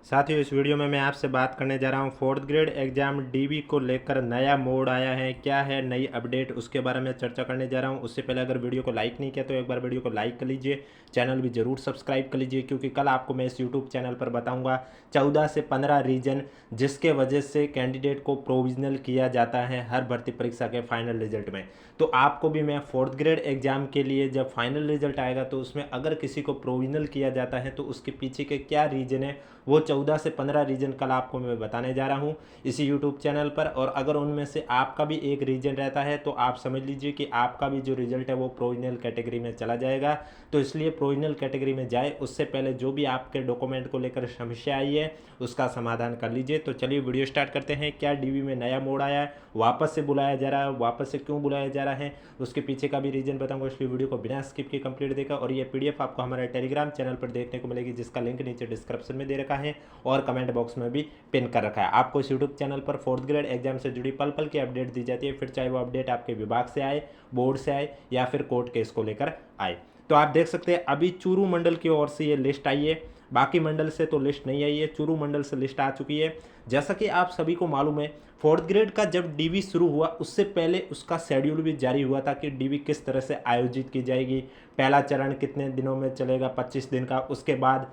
साथियों, इस वीडियो में मैं आपसे बात करने जा रहा हूँ फोर्थ ग्रेड एग्जाम डीबी को लेकर नया मोड आया है। क्या है नई अपडेट, उसके बारे में चर्चा करने जा रहा हूँ। उससे पहले अगर वीडियो को लाइक नहीं किया तो एक बार वीडियो को लाइक कर लीजिए, चैनल भी ज़रूर सब्सक्राइब कर लीजिए, क्योंकि कल आपको मैं इस यूट्यूब चैनल पर बताऊँगा 14 से 15 रीजन जिसके वजह से कैंडिडेट को प्रोविजनल किया जाता है हर भर्ती परीक्षा के फाइनल रिजल्ट में। तो आपको भी मैं फोर्थ ग्रेड एग्जाम के लिए जब फाइनल रिजल्ट आएगा तो उसमें अगर किसी को प्रोविजनल किया जाता है तो उसके पीछे के क्या रीजन है, वो 14 से 15 रीजन कल आपको मैं बताने जा रहा हूँ इसी यूट्यूब चैनल पर। और अगर उनमें से आपका भी एक रीजन रहता है तो आप समझ लीजिए कि आपका भी जो रिजल्ट है वो प्रोविजनल कैटेगरी में चला जाएगा। तो इसलिए प्रोविजनल कैटेगरी में जाए उससे पहले जो भी आपके डॉक्यूमेंट को लेकर समस्या आई है उसका समाधान कर लीजिए। तो चलिए वीडियो स्टार्ट करते हैं। क्या डीबी में नया मोड आया है, वापस से बुलाया जा रहा है, वापस से क्यों बुलाया जा रहा है, उसके पीछे का भी रीजन बताऊंगा, इसलिए वीडियो को बिना स्किप के कंप्लीट देखा। और ये पीडीएफ आपको हमारे टेलीग्राम चैनल पर देखने को मिलेगी, जिसका लिंक नीचे डिस्क्रिप्शन में दे रखा है और कमेंट बॉक्स में भी पिन कर रखा है। आपको इस यूट्यूब चैनल पर फोर्थ ग्रेड एग्जाम से जुड़ी पल पल की अपडेट दी जाती है, फिर चाहे वो अपडेट आपके विभाग से आए, बोर्ड से आए या फिर कोर्ट केस को लेकर आए। तो आप देख सकते हैं अभी चूरू मंडल की ओर से ये लिस्ट आई है, बाकी मंडल से तो लिस्ट नहीं आई है, चूरू मंडल से लिस्ट आ चुकी है। जैसा कि आप सभी को मालूम है, फोर्थ ग्रेड का जब डीवी शुरू हुआ उससे पहले उसका शेड्यूल भी जारी हुआ था कि डीवी किस तरह से आयोजित की जाएगी, पहला चरण कितने दिनों में चलेगा, 25 दिन का। उसके बाद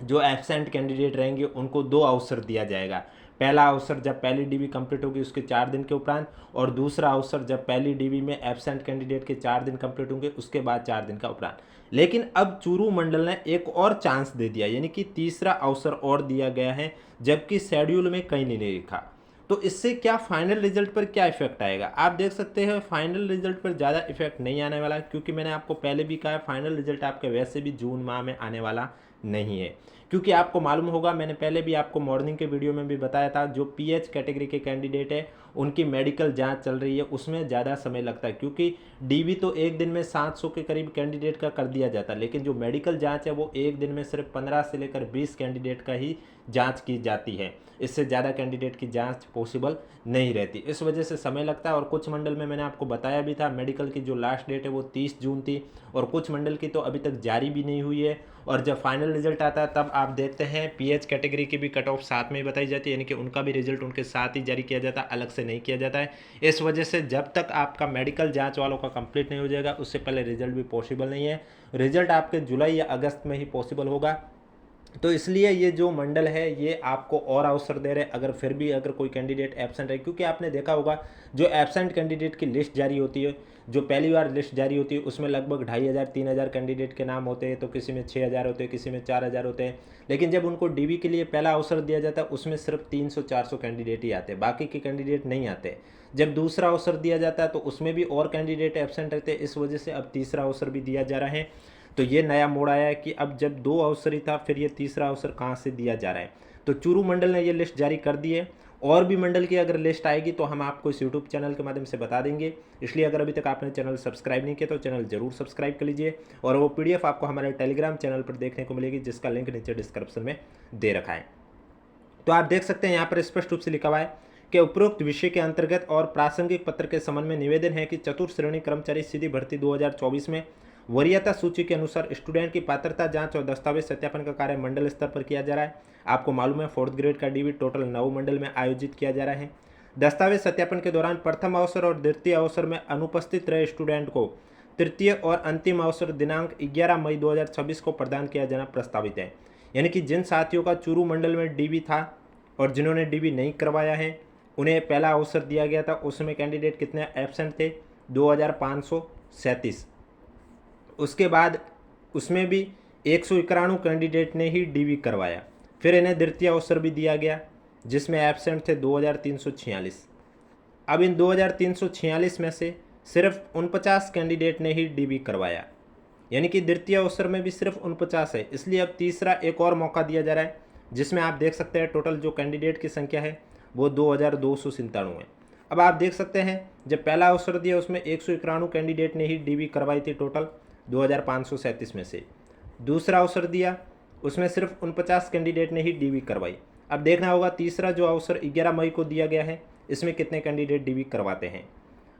जो एब्सेंट कैंडिडेट रहेंगे उनको 2 अवसर दिया जाएगा। पहला अवसर जब पहली डीवी कंप्लीट होगी उसके 4 दिन के उपरांत, और दूसरा अवसर जब पहली डीवी में एब्सेंट कैंडिडेट के 4 दिन कंप्लीट होंगे उसके बाद 4 दिन का उपरांत। लेकिन अब चूरू मंडल ने एक और चांस दे दिया, यानी कि तीसरा अवसर और दिया गया है, जबकि शेड्यूल में कहीं नहीं लिखा। तो इससे क्या फाइनल रिजल्ट पर क्या इफेक्ट आएगा, आप देख सकते हैं फाइनल रिजल्ट पर ज़्यादा इफेक्ट नहीं आने वाला, क्योंकि मैंने आपको पहले भी कहा है फाइनल रिजल्ट आपके वैसे भी जून माह में आने वाला नहीं है। क्योंकि आपको मालूम होगा, मैंने पहले भी आपको मॉर्निंग के वीडियो में भी बताया था, जो पीएच कैटेगरी के कैंडिडेट है उनकी मेडिकल जांच चल रही है, उसमें ज़्यादा समय लगता है, क्योंकि डीवी तो एक दिन में 700 के करीब कैंडिडेट का कर दिया जाता है, लेकिन जो मेडिकल जांच है वो एक दिन में सिर्फ 15 से लेकर 20 कैंडिडेट का ही जांच की जाती है। इससे ज़्यादा कैंडिडेट की जांच पॉसिबल नहीं रहती, इस वजह से समय लगता है। और कुछ मंडल में मैंने आपको बताया भी था मेडिकल की जो लास्ट डेट है वो 30 जून थी, और कुछ मंडल की तो अभी तक जारी भी नहीं हुई है। और जब फाइनल रिजल्ट आता है तब आप देखते हैं पीएच कैटेगरी की भी कट ऑफ साथ में ही बताई जाती है, यानी कि उनका भी रिजल्ट उनके साथ ही जारी किया जाता है, अलग से नहीं किया जाता है। इस वजह से जब तक आपका मेडिकल जांच वालों का कंप्लीट नहीं हो जाएगा उससे पहले रिजल्ट भी पॉसिबल नहीं है। रिजल्ट आपके जुलाई या अगस्त में ही पॉसिबल होगा। तो इसलिए ये जो मंडल है ये आपको और अवसर दे रहे हैं, अगर फिर भी अगर कोई कैंडिडेट एब्सेंट है, क्योंकि आपने देखा होगा जो एब्सेंट कैंडिडेट की लिस्ट जारी होती है, जो पहली बार लिस्ट जारी होती है उसमें लगभग 2,500 3,000 कैंडिडेट के नाम होते हैं, तो किसी में 6,000 होते हैं, किसी में 4,000 होते हैं। लेकिन जब उनको डीवी के लिए पहला अवसर दिया जाता है उसमें सिर्फ 300-400 कैंडिडेट ही आते हैं, बाकी के कैंडिडेट नहीं आते। जब दूसरा अवसर दिया जाता है तो उसमें भी और कैंडिडेट एब्सेंट रहते हैं, इस वजह से अब तीसरा अवसर भी दिया जा रहा है। तो ये नया मोड़ आया है कि अब जब 2 अवसर ही था फिर ये तीसरा अवसर कहाँ से दिया जा रहा है। तो चूरू मंडल ने ये लिस्ट जारी कर दी है, और भी मंडल की अगर लिस्ट आएगी तो हम आपको इस यूट्यूब चैनल के माध्यम से बता देंगे। इसलिए अगर अभी तक आपने चैनल सब्सक्राइब नहीं किया तो चैनल जरूर सब्सक्राइब कर लीजिए, और वो पीडीएफ आपको हमारे टेलीग्राम चैनल पर देखने को मिलेगी, जिसका लिंक नीचे डिस्क्रिप्शन में दे रखा है। तो आप देख सकते हैं यहाँ पर स्पष्ट रूप से लिखा हुआ है कि उपरोक्त विषय के अंतर्गत और प्रासंगिक पत्र के संबंध में निवेदन है कि चतुर्थ श्रेणी कर्मचारी सीधी भर्ती 2024 में वरीयता सूची के अनुसार स्टूडेंट की पात्रता जांच और दस्तावेज सत्यापन का कार्य मंडल स्तर पर किया जा रहा है। आपको मालूम है फोर्थ ग्रेड का डीवी टोटल 9 मंडल में आयोजित किया जा रहा है। दस्तावेज सत्यापन के दौरान प्रथम अवसर और द्वितीय अवसर में अनुपस्थित रहे स्टूडेंट को तृतीय और अंतिम अवसर दिनांक 11 मई 2026 को प्रदान किया जाना प्रस्तावित है। यानी कि जिन साथियों का चूरू मंडल में डीवी था और जिन्होंने डीवी नहीं करवाया है उन्हें पहला अवसर दिया गया था, उसमें कैंडिडेट कितने एब्सेंट थे, 2,537। उसके बाद उसमें भी 191 कैंडिडेट ने ही डीवी करवाया, फिर इन्हें द्वितीय अवसर भी दिया गया जिसमें एब्सेंट थे 2,346। अब इन 2,346 में से सिर्फ 49 कैंडिडेट ने ही डीवी करवाया, यानी कि द्वितीय अवसर में भी सिर्फ 49 है। इसलिए अब तीसरा एक और मौका दिया जा रहा है, जिसमें आप देख सकते हैं टोटल जो कैंडिडेट की संख्या है वो 2,297 है। अब आप देख सकते हैं जब पहला अवसर दिया उसमें 191 कैंडिडेट ने ही डीवी करवाई थी टोटल 2,537 में से। दूसरा अवसर दिया उसमें सिर्फ 49 कैंडिडेट ने ही डीवी करवाई। अब देखना होगा तीसरा जो अवसर 11 मई को दिया गया है इसमें कितने कैंडिडेट डीवी करवाते हैं।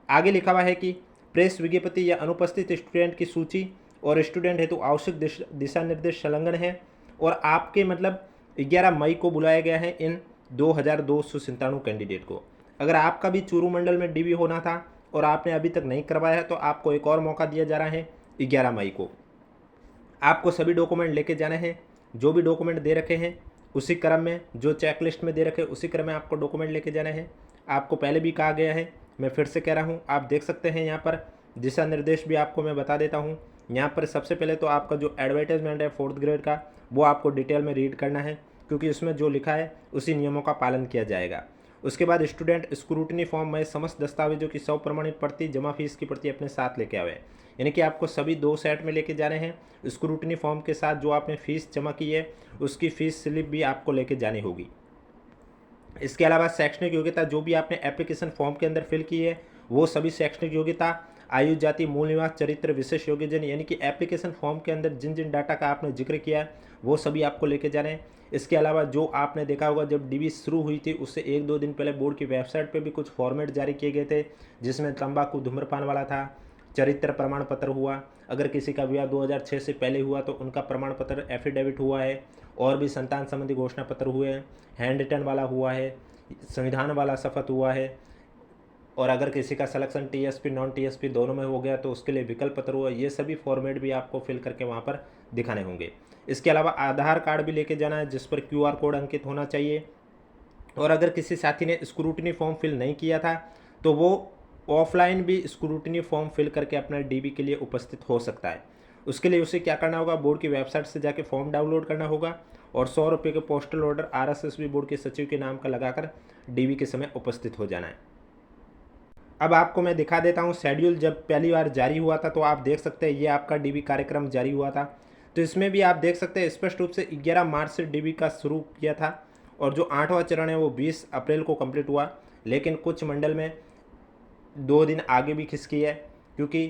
आगे लिखा हुआ है कि प्रेस विज्ञप्ति या अनुपस्थित स्टूडेंट की सूची और स्टूडेंट हेतु आवश्यक दिशा निर्देश संलग्न है, और आपके मतलब 11 मई को बुलाया गया है इन 2297 कैंडिडेट को। अगर आपका भी चूरू मंडल में डीबी होना था और आपने अभी तक नहीं करवाया है तो आपको एक और मौका दिया जा रहा है 11 मई को। आपको सभी डॉक्यूमेंट लेके जाने हैं, जो भी डॉक्यूमेंट दे रखे हैं उसी क्रम में, जो चेकलिस्ट में दे रखे उसी क्रम में आपको डॉक्यूमेंट लेके जाने हैं। आपको पहले भी कहा गया है, मैं फिर से कह रहा हूँ, आप देख सकते हैं यहाँ पर दिशा निर्देश भी आपको मैं बता देता हूँ। यहाँ पर सबसे पहले तो आपका जो एडवर्टाइजमेंट है 4th ग्रेड का वो आपको डिटेल में रीड करना है, क्योंकि उसमें जो लिखा है उसी नियमों का पालन किया जाएगा। उसके बाद स्टूडेंट स्क्रूटनी फॉर्म में समस्त दस्तावेजों की 100 प्रमाणित प्रति जमा फीस की प्रति अपने साथ लेके आवे, यानी कि आपको सभी 2 सेट में लेके जाने हैं। स्क्रूटनी फॉर्म के साथ जो आपने फ़ीस जमा की है उसकी फ़ीस स्लिप भी आपको लेके जानी होगी। इसके अलावा शैक्षणिक योग्यता जो भी आपने एप्लीकेशन फॉर्म के अंदर फिल की है वो सभी शैक्षणिक योग्यता, आयु, जाति, मूल निवास, चरित्र, विशेष योग्यजन, यानी कि एप्लीकेशन फॉर्म के अंदर जिन जिन डाटा का आपने जिक्र किया है वो सभी आपको लेके जाने हैं। इसके अलावा जो आपने देखा होगा जब डीबी शुरू हुई थी उससे 1-2 दिन पहले बोर्ड की वेबसाइट पे भी कुछ फॉर्मेट जारी किए गए थे, जिसमें तंबाकू धूम्रपान वाला था, चरित्र प्रमाण पत्र हुआ, अगर किसी का विवाह 2006 से पहले हुआ तो उनका प्रमाण पत्र एफिडेविट हुआ है, और भी संतान संबंधी घोषणा पत्र हुए हैं, हैंड रिटन वाला हुआ है, संविधान वाला शपथ हुआ है, और अगर किसी का सिलेक्शन टीएसपी नॉन टीएसपी दोनों में हो गया तो उसके लिए विकल्प पत्र हुआ। ये सभी फॉर्मेट भी आपको फिल करके वहाँ पर दिखाने होंगे। इसके अलावा आधार कार्ड भी लेके जाना है जिस पर क्यूआर कोड अंकित होना चाहिए, और अगर किसी साथी ने स्क्रूटनी फॉर्म फिल नहीं किया था तो वो ऑफलाइन भी स्क्रूटनी फॉर्म फिल करके अपना डीबी के लिए उपस्थित हो सकता है। उसके लिए उसे क्या करना होगा, बोर्ड की वेबसाइट से जाके फॉर्म डाउनलोड करना होगा और 100 रुपये के पोस्टल ऑर्डर आरएसएसबी बोर्ड के सचिव के नाम का लगाकर डीबी के समय उपस्थित हो जाना है। अब आपको मैं दिखा देता हूँ शेड्यूल जब पहली बार जारी हुआ था, तो आप देख सकते हैं ये आपका डीबी कार्यक्रम जारी हुआ था। तो इसमें भी आप देख सकते हैं स्पष्ट रूप से 11 मार्च से डीबी का शुरू किया था, और जो 8वां चरण है वो 20 अप्रैल को कंप्लीट हुआ, लेकिन कुछ मंडल में 2 दिन आगे भी खिसकी है, क्योंकि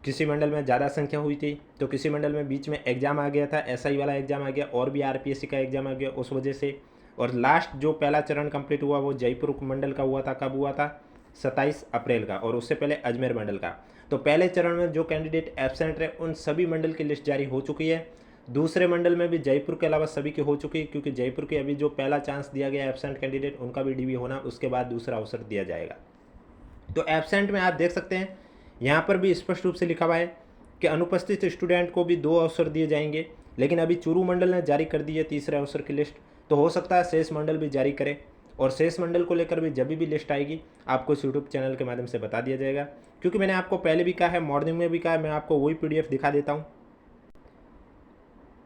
किसी मंडल में ज़्यादा संख्या हुई थी तो किसी मंडल में बीच में एग्ज़ाम आ गया था, एसआई वाला एग्ज़ाम आ गया, और भी आरपीएससी का एग्ज़ाम आ गया उस वजह से। और लास्ट जो पहला चरण कंप्लीट हुआ वो जयपुर मंडल का हुआ था, कब हुआ था, 27 अप्रैल का, और उससे पहले अजमेर मंडल का। तो पहले चरण में जो कैंडिडेट एब्सेंट रहे उन सभी मंडल की लिस्ट जारी हो चुकी है। दूसरे मंडल में भी जयपुर के अलावा सभी की हो चुकी है, क्योंकि जयपुर के अभी जो पहला चांस दिया गया एब्सेंट कैंडिडेट उनका भी डीबी होना, उसके बाद दूसरा अवसर दिया जाएगा। तो एब्सेंट में आप देख सकते हैं यहाँ पर भी स्पष्ट रूप से लिखा हुआ है कि अनुपस्थित स्टूडेंट को भी 2 अवसर दिए जाएंगे, लेकिन अभी चूरू मंडल ने जारी कर दी है तीसरे अवसर की लिस्ट, तो हो सकता है शेष मंडल भी जारी करे, और शेष मंडल को लेकर भी जब भी लिस्ट आएगी आपको इस यूट्यूब चैनल के माध्यम से बता दिया जाएगा। क्योंकि मैंने आपको पहले भी कहा है, मॉर्निंग में भी कहा है, मैं आपको वही पीडीएफ दिखा देता हूँ।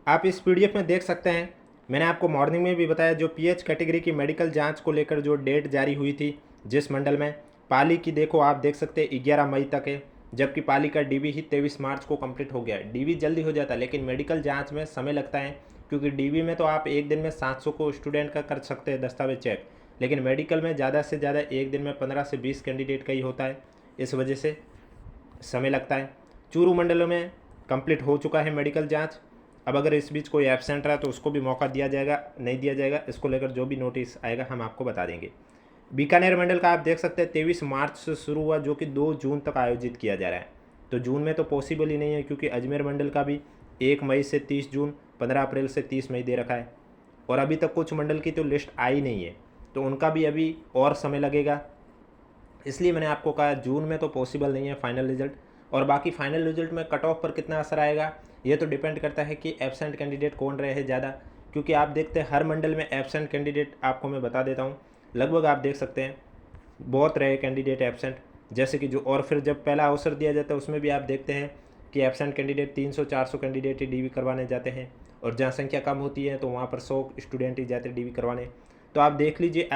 आप इस पीडीएफ में देख सकते हैं, मैंने आपको मॉर्निंग में भी बताया जो पीएच कैटेगरी की मेडिकल जांच को लेकर जो डेट जारी हुई थी जिस मंडल में, पाली की देखो आप देख सकते हैं 11 मई तक है, जबकि पाली का डीबी ही 23 मार्च को कंप्लीट हो गया है। डीबी जल्दी हो जाता है, लेकिन मेडिकल जांच में समय लगता है, क्योंकि डीबी में तो आप एक दिन में 700 को स्टूडेंट का कर सकते हैं दस्तावेज चेक, लेकिन मेडिकल में ज़्यादा से ज़्यादा एक दिन में 15 से 20 कैंडिडेट का ही होता है, इस वजह से समय लगता है। चूरू मंडलों में कंप्लीट हो चुका है मेडिकल जाँच। अब अगर इस बीच कोई एब्सेंट रहा तो उसको भी मौका दिया जाएगा, नहीं दिया जाएगा, इसको लेकर जो भी नोटिस आएगा हम आपको बता देंगे। बीकानेर मंडल का आप देख सकते हैं 23 मार्च से शुरू हुआ, जो कि 2 जून तक आयोजित किया जा रहा है। तो जून में तो पॉसिबल ही नहीं है, क्योंकि अजमेर मंडल का भी 1 मई से 30 जून, 15 अप्रैल से 30 मई दे रखा है, और अभी तक कुछ मंडल की तो लिस्ट आई नहीं है, तो उनका भी अभी और समय लगेगा। इसलिए मैंने आपको कहा जून में तो पॉसिबल नहीं है फाइनल रिजल्ट, और बाकी फाइनल रिजल्ट में कट ऑफ पर कितना असर आएगा ये तो डिपेंड करता है कि एब्सेंट कैंडिडेट कौन रहे हैं ज़्यादा, क्योंकि आप देखते हैं हर मंडल में एब्सेंट कैंडिडेट, आपको मैं बता देता हूँ, लगभग आप देख सकते हैं बहुत रहे कैंडिडेट एब्सेंट, जैसे कि जो, और फिर जब पहला अवसर दिया जाता है उसमें भी आप देखते हैं कि एब्सेंट कैंडिडेट 300-400 कैंडिडेट ही डीबी करवाने जाते हैं, और जहाँ संख्या कम होती है तो वहाँ पर 100 स्टूडेंट ही जाते हैं डीबी करवाने। तो आप देख लीजिए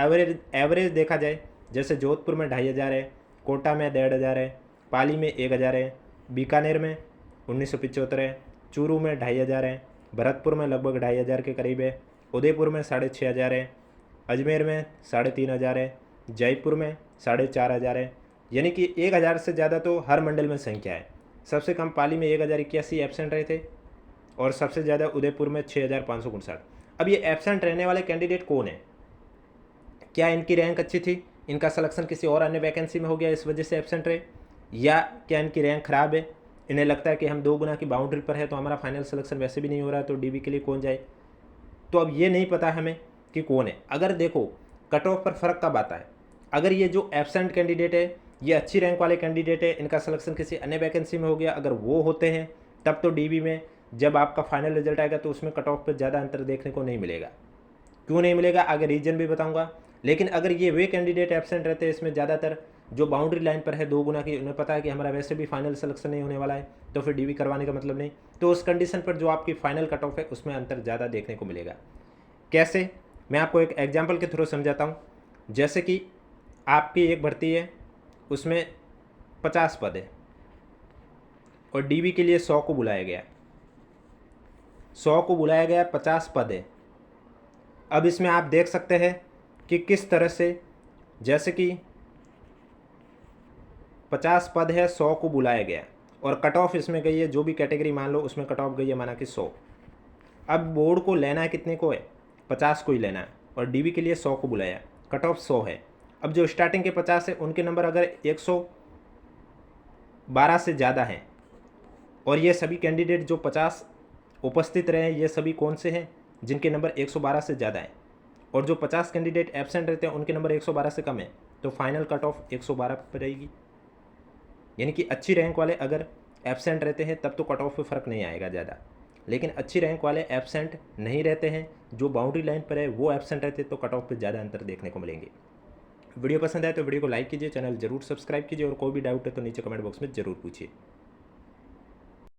एवरेज देखा जाए, जैसे जोधपुर में 2500 है, कोटा में 1500 है, पाली में 1000 है, बीकानेर में 1975 है, चूरू में 2500 है, भरतपुर में लगभग 2500 के करीब है, उदयपुर में 6500 है, अजमेर में 3500 है, जयपुर में 4500 है, यानी कि 1000 से ज़्यादा तो हर मंडल में संख्या है। सबसे कम पाली में 1081 एब्सेंट रहे थे, और सबसे ज़्यादा उदयपुर में 6559। अब ये एब्सेंट रहने वाले कैंडिडेट कौन है? क्या इनकी रैंक अच्छी थी, इनका सिलेक्शन किसी और अन्य वैकेंसी में हो गया इस वजह से एब्सेंट रहे, या क्या इनकी रैंक ख़राब है, इन्हें लगता है कि हम 2 गुना की बाउंड्री पर है तो हमारा फाइनल सिलेक्शन वैसे भी नहीं हो रहा है तो डीबी के लिए कौन जाए? तो अब ये नहीं पता हमें कि कौन है। अगर देखो कट ऑफ पर फ़र्क कब आता है, अगर ये जो एब्सेंट कैंडिडेट है ये अच्छी रैंक वाले कैंडिडेट है, इनका सिलेक्शन किसी अन्य वैकेंसी में हो गया, अगर वो होते हैं तब तो डीबी में जब आपका फाइनल रिजल्ट आएगा तो उसमें कट ऑफ पर ज़्यादा अंतर देखने को नहीं मिलेगा। क्यों नहीं मिलेगा आगे रीजन भी बताऊंगा। लेकिन अगर ये वे कैंडिडेट एब्सेंट रहते हैं, इसमें ज़्यादातर जो बाउंड्री लाइन पर है 2 गुना की, उन्हें पता है कि हमारा वैसे भी फाइनल सिलेक्शन नहीं होने वाला है, तो फिर डीबी करवाने का मतलब नहीं, तो उस कंडीशन पर जो आपकी फाइनल कट ऑफ है उसमें अंतर ज़्यादा देखने को मिलेगा। कैसे, मैं आपको एक एग्जाम्पल के थ्रू समझाता हूँ। जैसे कि आपकी एक भर्ती है, उसमें 50 पद है और डीबी के लिए 100 को बुलाया गया, 100 को बुलाया गया, 50 पद है। अब इसमें आप देख सकते हैं कि किस तरह से, जैसे कि 50 पद है, 100 को बुलाया गया और कट ऑफ इसमें गई है, जो भी कैटेगरी मान लो उसमें कट ऑफ गई है माना कि 100। अब बोर्ड को लेना है कितने को है, 50 को ही लेना है, और डीबी के लिए 100 को बुलाया, कट ऑफ 100 है। अब जो स्टार्टिंग के 50 है उनके नंबर अगर 112 से ज़्यादा हैं, और ये सभी कैंडिडेट जो 50 उपस्थित रहे हैं ये सभी कौन से हैं, जिनके नंबर 112 से ज़्यादा हैं, और जो 50 कैंडिडेट एब्सेंट रहते हैं उनके नंबर 112 से कम है, तो फाइनल कट ऑफ 112 पर रहेगी। यानी कि अच्छी रैंक वाले अगर एब्सेंट रहते हैं तब तो कट ऑफ पे फ़र्क नहीं आएगा ज़्यादा, लेकिन अच्छी रैंक वाले एब्सेंट नहीं रहते हैं, जो बाउंड्री लाइन पर है वो एब्सेंट रहते हैं, तो कट ऑफ पे ज़्यादा अंतर देखने को मिलेंगे। वीडियो पसंद आए तो वीडियो को लाइक कीजिए, चैनल जरूर सब्सक्राइब कीजिए, और कोई भी डाउट है तो नीचे कमेंट बॉक्स में ज़रूर पूछिए।